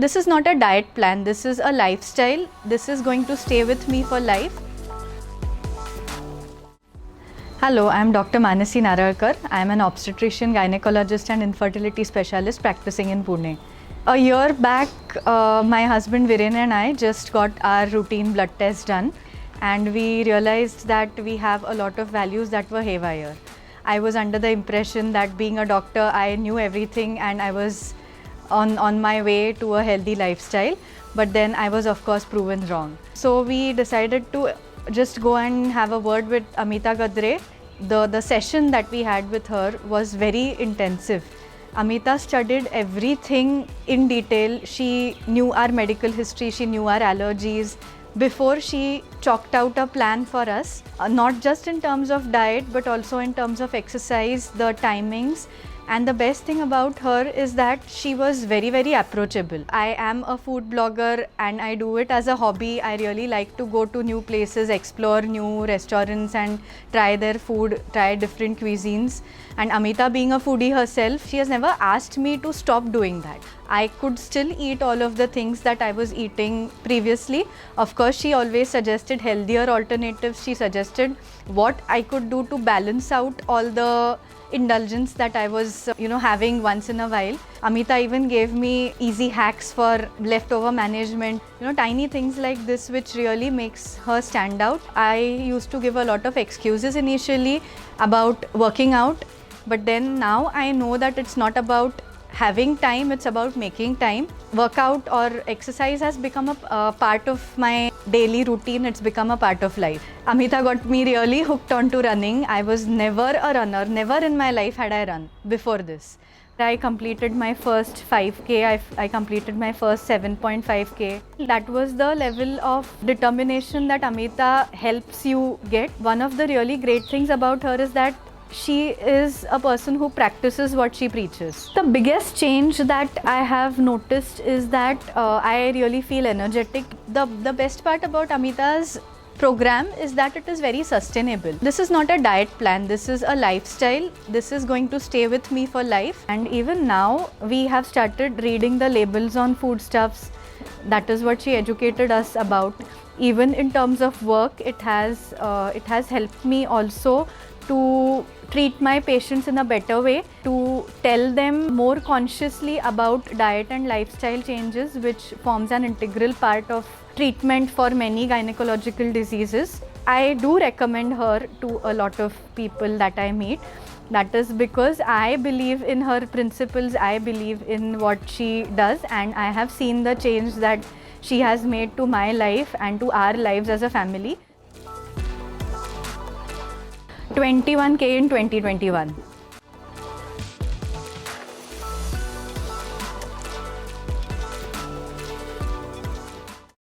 This is not a diet plan, this is a lifestyle. This is going to stay with me for life. Hello, I am Dr. Manasi Narayakar. I am an obstetrician, gynecologist and infertility specialist practicing in Pune. A year back, my husband Viren and I just got our routine blood test done, and we realized that we have a lot of values that were haywire. I was under the impression that being a doctor, I knew everything and I was on my way to a healthy lifestyle, but then I was of course proven wrong. So we decided to just go and have a word with Amita Gadre. The session that we had with her was very intensive. Amita studied everything in detail. She knew our medical history, she knew our allergies before she chalked out a plan for us, not just in terms of diet but also in terms of exercise, the timings. And the best thing about her is that she was very, very approachable. I am a food blogger and I do it as a hobby. I really like to go to new places, explore new restaurants and try their food, try different cuisines. And Amita, being a foodie herself, she has never asked me to stop doing that. I could still eat all of the things that I was eating previously. Of course, she always suggested healthier alternatives. She suggested what I could do to balance out all the indulgence that I was having once in a while. Amita even gave me easy hacks for leftover management, tiny things like this which really makes her stand out. I used to give a lot of excuses initially about working out, but then now I know that it's not about having time, it's about making time. Workout or exercise has become a part of my daily routine, it's become a part of life. Amita got me really hooked onto running. I was never a runner, never in my life had I run before this. I completed my first 5K, I completed my first 7.5K. That was the level of determination that Amita helps you get. One of the really great things about her is that she is a person who practices what she preaches. The biggest change that I have noticed is that I really feel energetic. The best part about Amita's program is that it is very sustainable. This is not a diet plan, this is a lifestyle. This is going to stay with me for life. And even now, we have started reading the labels on foodstuffs. That is what she educated us about. Even in terms of work, it has helped me also to treat my patients in a better way, to tell them more consciously about diet and lifestyle changes, which forms an integral part of treatment for many gynecological diseases. I do recommend her to a lot of people that I meet. That is because I believe in her principles, I believe in what she does, and I have seen the change that she has made to my life and to our lives as a family. 21K in 2021.